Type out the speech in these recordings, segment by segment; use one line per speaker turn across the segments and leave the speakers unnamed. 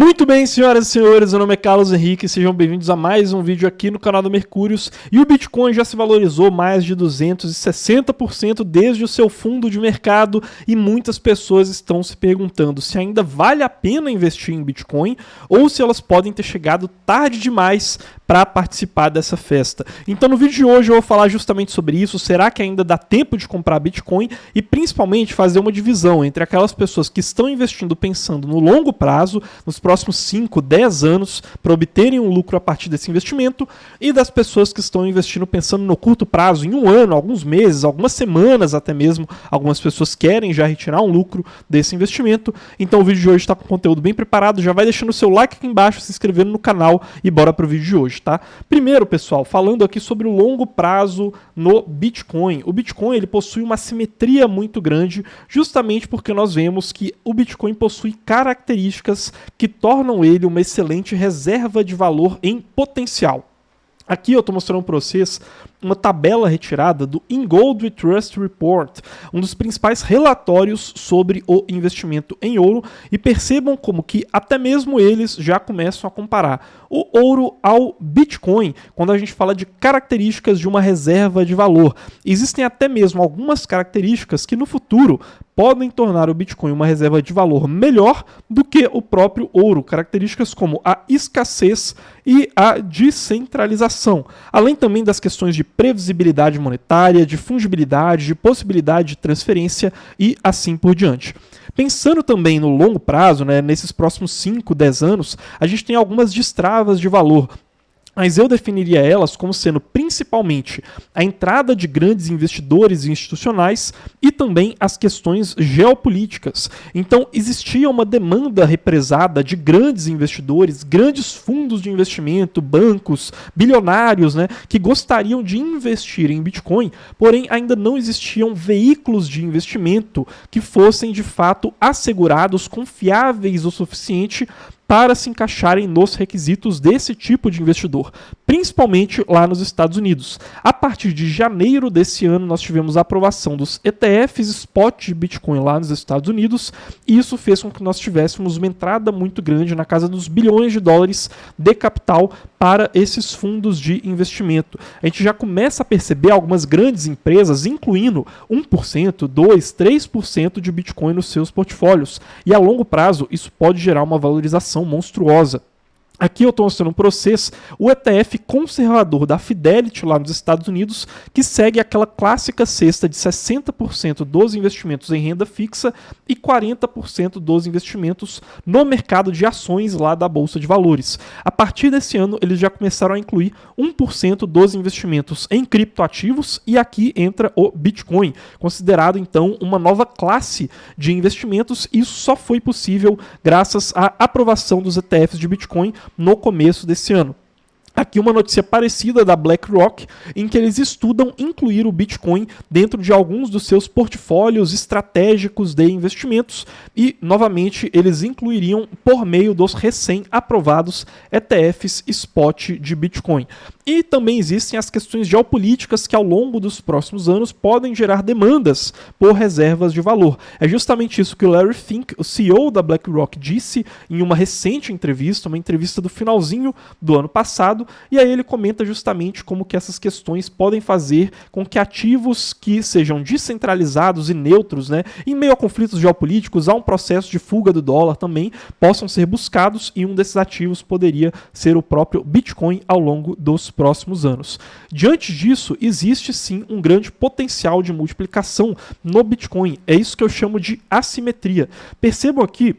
Muito bem, senhoras e senhores, meu nome é Carlos Henrique, sejam bem-vindos a mais um vídeo aqui no canal da Mercúrios. E o Bitcoin já se valorizou mais de 260% desde o seu fundo de mercado e muitas pessoas estão se perguntando se ainda vale a pena investir em Bitcoin ou se elas podem ter chegado tarde demais para participar dessa festa. Então no vídeo de hoje eu vou falar justamente sobre isso, será que ainda dá tempo de comprar Bitcoin e principalmente fazer uma divisão entre aquelas pessoas que estão investindo pensando no longo prazo, nos próximos 5, 10 anos, para obterem um lucro a partir desse investimento, e das pessoas que estão investindo pensando no curto prazo, em um ano, alguns meses, algumas semanas até mesmo, algumas pessoas querem já retirar um lucro desse investimento. Então o vídeo de hoje está com conteúdo bem preparado, já vai deixando o seu like aqui embaixo, se inscrevendo no canal e bora para o vídeo de hoje, tá? Primeiro, pessoal, falando aqui sobre o longo prazo no Bitcoin. O Bitcoin ele possui uma simetria muito grande, justamente porque nós vemos que o Bitcoin possui características que tornam ele uma excelente reserva de valor em potencial. Aqui eu estou mostrando para vocês uma tabela retirada do InGold Trust Report, um dos principais relatórios sobre o investimento em ouro, e percebam como que até mesmo eles já começam a comparar o ouro ao Bitcoin quando a gente fala de características de uma reserva de valor. Existem até mesmo algumas características que no futuro podem tornar o Bitcoin uma reserva de valor melhor do que o próprio ouro, características como a escassez e a descentralização, além também das questões de previsibilidade monetária, de fungibilidade, de possibilidade de transferência e assim por diante. Pensando também no longo prazo, nesses próximos 5, 10 anos, a gente tem algumas destravas de valor, mas eu definiria elas como sendo principalmente a entrada de grandes investidores institucionais e também as questões geopolíticas. Então, existia uma demanda represada de grandes investidores, grandes fundos de investimento, bancos, bilionários, que gostariam de investir em Bitcoin, porém ainda não existiam veículos de investimento que fossem de fato assegurados, confiáveis o suficiente para se encaixarem nos requisitos desse tipo de investidor, principalmente lá nos Estados Unidos. A partir de janeiro desse ano, nós tivemos a aprovação dos ETFs Spot de Bitcoin lá nos Estados Unidos, e isso fez com que nós tivéssemos uma entrada muito grande na casa dos bilhões de dólares de capital para esses fundos de investimento. A gente já começa a perceber algumas grandes empresas incluindo 1%, 2%, 3% de Bitcoin nos seus portfólios, e a longo prazo isso pode gerar uma valorização monstruosa. Aqui eu estou mostrando para vocês o ETF conservador da Fidelity lá nos Estados Unidos, que segue aquela clássica cesta de 60% dos investimentos em renda fixa e 40% dos investimentos no mercado de ações lá da Bolsa de Valores. A partir desse ano, eles já começaram a incluir 1% dos investimentos em criptoativos, e aqui entra o Bitcoin, considerado então uma nova classe de investimentos. Isso só foi possível graças à aprovação dos ETFs de Bitcoin no começo desse ano. Aqui uma notícia parecida da BlackRock, em que eles estudam incluir o Bitcoin dentro de alguns dos seus portfólios estratégicos de investimentos, e, novamente, eles incluiriam por meio dos recém-aprovados ETFs Spot de Bitcoin. E também existem as questões geopolíticas que ao longo dos próximos anos podem gerar demandas por reservas de valor. É justamente isso que o Larry Fink, o CEO da BlackRock, disse em uma recente entrevista, uma entrevista do finalzinho do ano passado, e aí ele comenta justamente como que essas questões podem fazer com que ativos que sejam descentralizados e neutros, em meio a conflitos geopolíticos, há um processo de fuga do dólar também, possam ser buscados, e um desses ativos poderia ser o próprio Bitcoin ao longo dos próximos anos. Diante disso, existe sim um grande potencial de multiplicação no Bitcoin. É isso que eu chamo de assimetria. Percebam aqui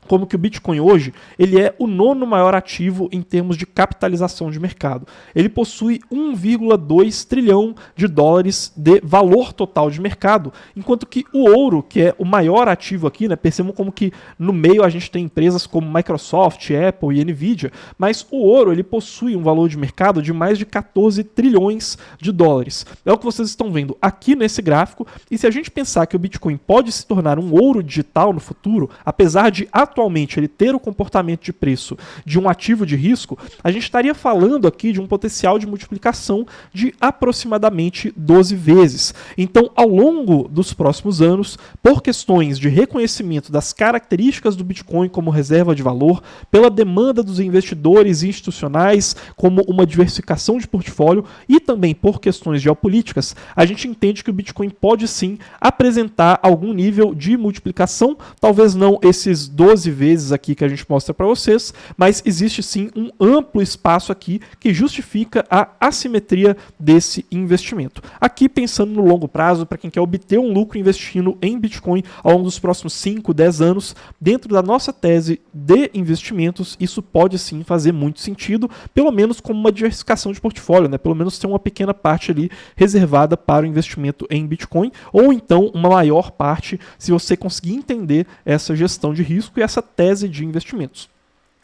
como que o Bitcoin hoje ele é o 9º maior ativo em termos de capitalização de mercado. Ele possui 1,2 trilhão de dólares de valor total de mercado, enquanto que o ouro, que é o maior ativo aqui, percebam como que no meio a gente tem empresas como Microsoft, Apple e Nvidia, mas o ouro ele possui um valor de mercado de mais de 14 trilhões de dólares. É o que vocês estão vendo aqui nesse gráfico, e se a gente pensar que o Bitcoin pode se tornar um ouro digital no futuro, apesar de atualmente ele ter o comportamento de preço de um ativo de risco, a gente estaria falando aqui de um potencial de multiplicação de aproximadamente 12 vezes. Então, ao longo dos próximos anos, por questões de reconhecimento das características do Bitcoin como reserva de valor, pela demanda dos investidores institucionais como uma diversificação de portfólio e também por questões geopolíticas, a gente entende que o Bitcoin pode sim apresentar algum nível de multiplicação, talvez não esses 12 vezes aqui que a gente mostra para vocês, mas existe sim um amplo espaço aqui que justifica a assimetria desse investimento. Aqui pensando no longo prazo, para quem quer obter um lucro investindo em Bitcoin ao longo dos próximos 5, 10 anos, dentro da nossa tese de investimentos, isso pode sim fazer muito sentido, pelo menos como uma diversificação de portfólio, né? Pelo menos ter uma pequena parte ali reservada para o investimento em Bitcoin, ou então uma maior parte se você conseguir entender essa gestão de risco e essa tese de investimentos.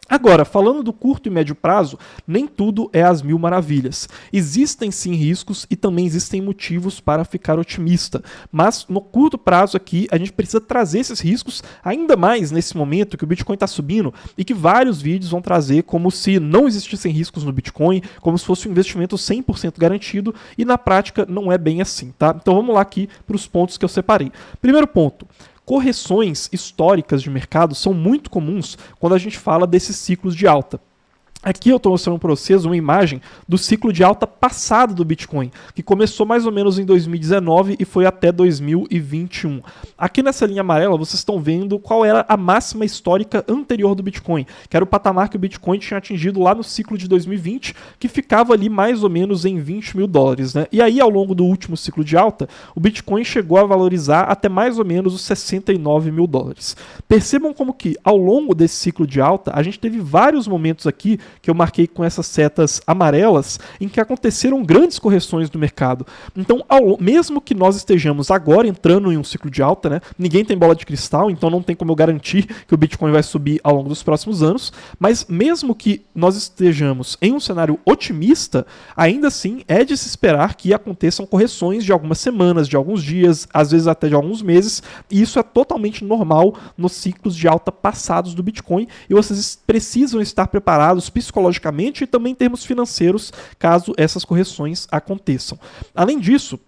Agora, falando do curto e médio prazo, nem tudo é às mil maravilhas. Existem sim riscos e também existem motivos para ficar otimista. Mas no curto prazo aqui, a gente precisa trazer esses riscos ainda mais nesse momento que o Bitcoin está subindo e que vários vídeos vão trazer como se não existissem riscos no Bitcoin, como se fosse um investimento 100% garantido e na prática não é bem assim, tá? Então vamos lá aqui para os pontos que eu separei. Primeiro ponto. Correções históricas de mercado são muito comuns quando a gente fala desses ciclos de alta. Aqui eu estou mostrando para vocês uma imagem do ciclo de alta passado do Bitcoin, que começou mais ou menos em 2019 e foi até 2021. Aqui nessa linha amarela vocês estão vendo qual era a máxima histórica anterior do Bitcoin, que era o patamar que o Bitcoin tinha atingido lá no ciclo de 2020, que ficava ali mais ou menos em 20 mil dólares, né? E aí ao longo do último ciclo de alta, o Bitcoin chegou a valorizar até mais ou menos os 69 mil dólares. Percebam como que ao longo desse ciclo de alta, a gente teve vários momentos aqui que eu marquei com essas setas amarelas, em que aconteceram grandes correções do mercado. Então, mesmo que nós estejamos agora entrando em um ciclo de alta, né, ninguém tem bola de cristal, então não tem como eu garantir que o Bitcoin vai subir ao longo dos próximos anos, mas mesmo que nós estejamos em um cenário otimista, ainda assim é de se esperar que aconteçam correções de algumas semanas, de alguns dias, às vezes até de alguns meses, e isso é totalmente normal nos ciclos de alta passados do Bitcoin, e vocês precisam estar preparados psicologicamente e também em termos financeiros, caso essas correções aconteçam. Além disso,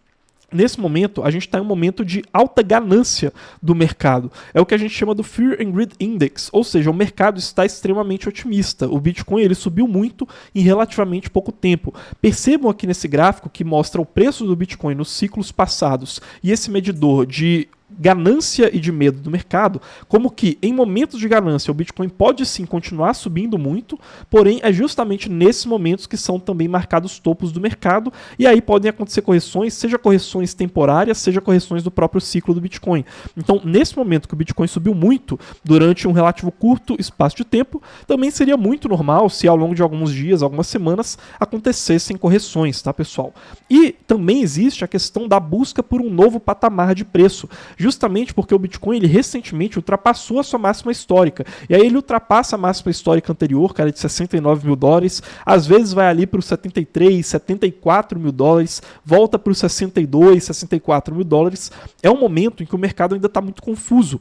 nesse momento, a gente está em um momento de alta ganância do mercado. É o que a gente chama do Fear and Greed Index, ou seja, o mercado está extremamente otimista. O Bitcoin ele subiu muito em relativamente pouco tempo. Percebam aqui nesse gráfico que mostra o preço do Bitcoin nos ciclos passados e esse medidor de ganância e de medo do mercado, como que em momentos de ganância o Bitcoin pode sim continuar subindo muito, porém é justamente nesses momentos que são também marcados topos do mercado, e aí podem acontecer correções, seja correções temporárias, seja correções do próprio ciclo do Bitcoin. Então, nesse momento que o Bitcoin subiu muito, durante um relativo curto espaço de tempo, também seria muito normal se ao longo de alguns dias, algumas semanas, acontecessem correções, tá, pessoal? E também existe a questão da busca por um novo patamar de preço, justamente porque o Bitcoin ele recentemente ultrapassou a sua máxima histórica. E aí ele ultrapassa a máxima histórica anterior, cara, de 69 mil dólares, às vezes vai ali para os 73, 74 mil dólares, volta para os 62, 64 mil dólares. É um momento em que o mercado ainda está muito confuso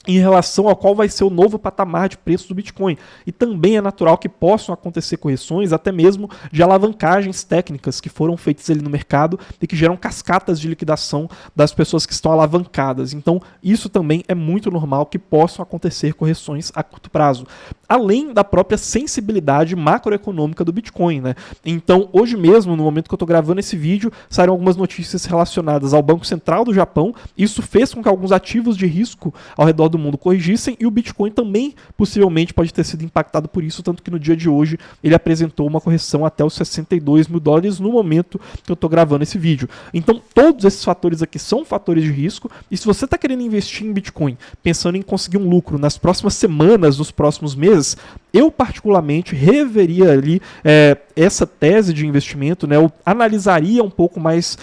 em relação a qual vai ser o novo patamar de preço do Bitcoin. E também é natural que possam acontecer correções, até mesmo de alavancagens técnicas que foram feitas ali no mercado e que geram cascatas de liquidação das pessoas que estão alavancadas. Então, isso também é muito normal que possam acontecer correções a curto prazo. Além da própria sensibilidade macroeconômica do Bitcoin, né? Então, hoje mesmo, no momento que eu estou gravando esse vídeo, saíram algumas notícias relacionadas ao Banco Central do Japão. Isso fez com que alguns ativos de risco ao redor do mundo corrigissem, e o Bitcoin também possivelmente pode ter sido impactado por isso, tanto que no dia de hoje ele apresentou uma correção até os 62 mil dólares no momento que eu estou gravando esse vídeo. Então todos esses fatores aqui são fatores de risco, e se você está querendo investir em Bitcoin, pensando em conseguir um lucro nas próximas semanas, nos próximos meses, eu particularmente reveria ali essa tese de investimento, né? Eu analisaria um pouco mais,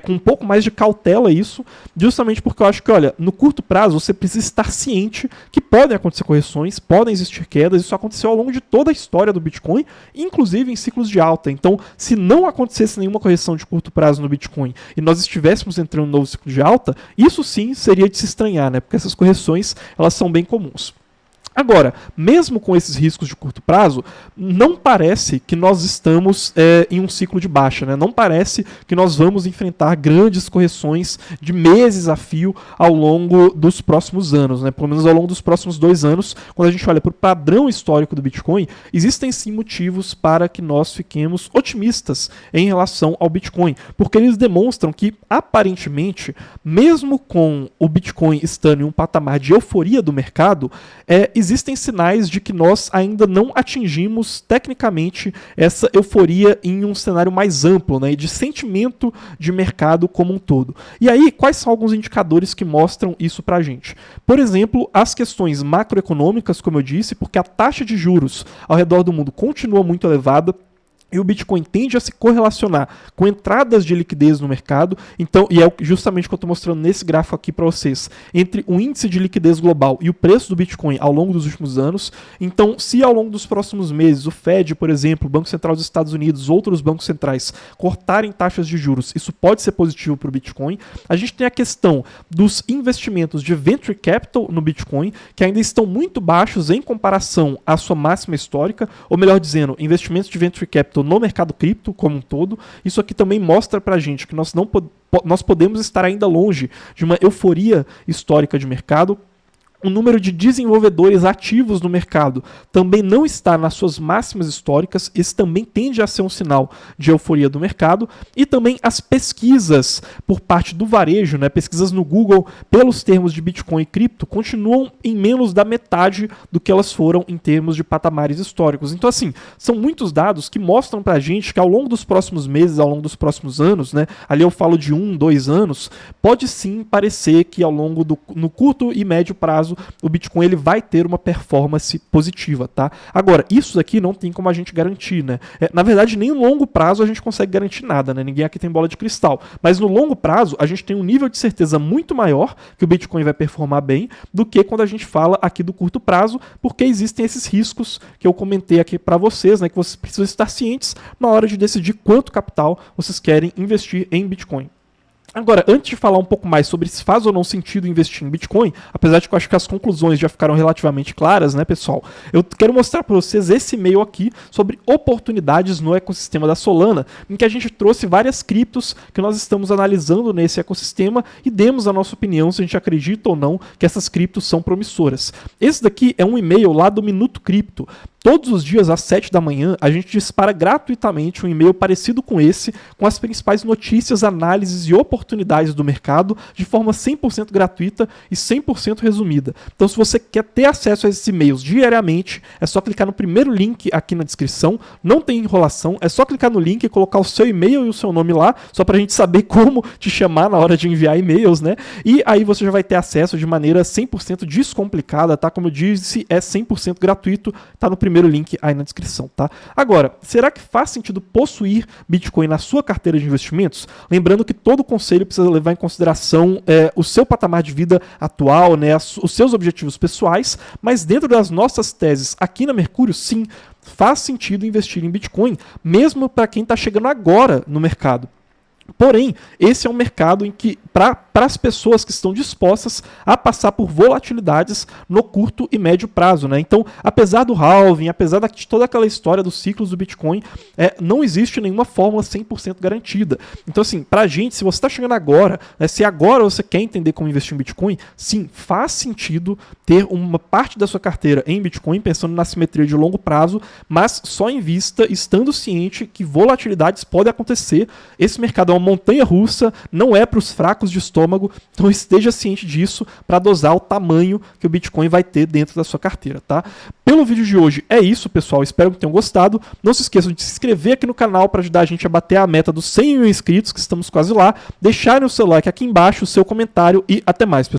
com um pouco mais de cautela isso, justamente porque eu acho que, olha, no curto prazo você precisa estar ciente que podem acontecer correções, podem existir quedas, isso aconteceu ao longo de toda a história do Bitcoin, inclusive em ciclos de alta. Então, se não acontecesse nenhuma correção de curto prazo no Bitcoin e nós estivéssemos entrando em um novo ciclo de alta, isso sim seria de se estranhar, né? Porque essas correções, elas são bem comuns. Agora, mesmo com esses riscos de curto prazo, não parece que nós estamos em um ciclo de baixa, né? Não parece que nós vamos enfrentar grandes correções de meses a fio ao longo dos próximos anos, né? Pelo menos ao longo dos próximos 2 anos, quando a gente olha para o padrão histórico do Bitcoin, existem sim motivos para que nós fiquemos otimistas em relação ao Bitcoin, porque eles demonstram que, aparentemente, mesmo com o Bitcoin estando em um patamar de euforia do mercado, existem sinais de que nós ainda não atingimos tecnicamente essa euforia em um cenário mais amplo, né, e de sentimento de mercado como um todo. E aí, quais são alguns indicadores que mostram isso pra gente? Por exemplo, as questões macroeconômicas, como eu disse, porque a taxa de juros ao redor do mundo continua muito elevada, e o Bitcoin tende a se correlacionar com entradas de liquidez no mercado. Então, e é justamente o que eu estou mostrando nesse gráfico aqui para vocês, entre o índice de liquidez global e o preço do Bitcoin ao longo dos últimos anos. Então, se ao longo dos próximos meses o Fed, por exemplo, o Banco Central dos Estados Unidos, outros bancos centrais cortarem taxas de juros, isso pode ser positivo para o Bitcoin. A gente tem a questão dos investimentos de venture capital no Bitcoin, que ainda estão muito baixos em comparação à sua máxima histórica, ou melhor dizendo, investimentos de venture capital no mercado cripto como um todo. Isso aqui também mostra pra gente que nós podemos estar ainda longe de uma euforia histórica de mercado. O número de desenvolvedores ativos no mercado também não está nas suas máximas históricas. Esse também tende a ser um sinal de euforia do mercado. E também as pesquisas por parte do varejo, né, pesquisas no Google pelos termos de Bitcoin e cripto, continuam em menos da metade do que elas foram em termos de patamares históricos. Então, assim, são muitos dados que mostram pra gente que ao longo dos próximos meses, ao longo dos próximos anos, né, ali eu falo de 1, 2 anos, pode sim parecer que no curto e médio prazo o Bitcoin ele vai ter uma performance positiva, tá? Agora, isso aqui não tem como a gente garantir, né? Na verdade, nem no longo prazo a gente consegue garantir nada, né? Ninguém aqui tem bola de cristal. Mas no longo prazo, a gente tem um nível de certeza muito maior que o Bitcoin vai performar bem do que quando a gente fala aqui do curto prazo, porque existem esses riscos que eu comentei aqui para vocês, né? Que vocês precisam estar cientes na hora de decidir quanto capital vocês querem investir em Bitcoin. Agora, antes de falar um pouco mais sobre se faz ou não sentido investir em Bitcoin, apesar de que eu acho que as conclusões já ficaram relativamente claras, né, pessoal? Eu quero mostrar para vocês esse e-mail aqui sobre oportunidades no ecossistema da Solana, em que a gente trouxe várias criptos que nós estamos analisando nesse ecossistema e demos a nossa opinião se a gente acredita ou não que essas criptos são promissoras. Esse daqui é um e-mail lá do Minuto Cripto. Todos os dias, às 7 da manhã, a gente dispara gratuitamente um e-mail parecido com esse, com as principais notícias, análises e oportunidades do mercado, de forma 100% gratuita e 100% resumida. Então, se você quer ter acesso a esses e-mails diariamente, é só clicar no primeiro link aqui na descrição, não tem enrolação, é só clicar no link e colocar o seu e-mail e o seu nome lá, só pra gente saber como te chamar na hora de enviar e-mails, né? E aí você já vai ter acesso de maneira 100% descomplicada, tá? Como eu disse, é 100% gratuito, tá no primeiro link aí na descrição, tá? Agora, será que faz sentido possuir Bitcoin na sua carteira de investimentos? Lembrando que todo conselho precisa levar em consideração o seu patamar de vida atual, né, os seus objetivos pessoais, mas dentro das nossas teses aqui na Mercúrio, sim, faz sentido investir em Bitcoin, mesmo para quem está chegando agora no mercado. Porém, esse é um mercado em que, para as pessoas que estão dispostas a passar por volatilidades no curto e médio prazo, né? Então, apesar do halving, apesar de toda aquela história dos ciclos do Bitcoin, não existe nenhuma fórmula 100% garantida. Então, assim, pra gente, se você está chegando agora, né, se agora você quer entender como investir em Bitcoin, sim, faz sentido ter uma parte da sua carteira em Bitcoin, pensando na simetria de longo prazo, mas só invista estando ciente que volatilidades podem acontecer. Esse mercado é uma montanha-russa, não é para os fracos de estômago, então esteja ciente disso para dosar o tamanho que o Bitcoin vai ter dentro da sua carteira, tá? Pelo vídeo de hoje é isso, pessoal, espero que tenham gostado. Não se esqueçam de se inscrever aqui no canal para ajudar a gente a bater a meta dos 100 mil inscritos, que estamos quase lá, deixarem o seu like aqui embaixo, o seu comentário e até mais, pessoal.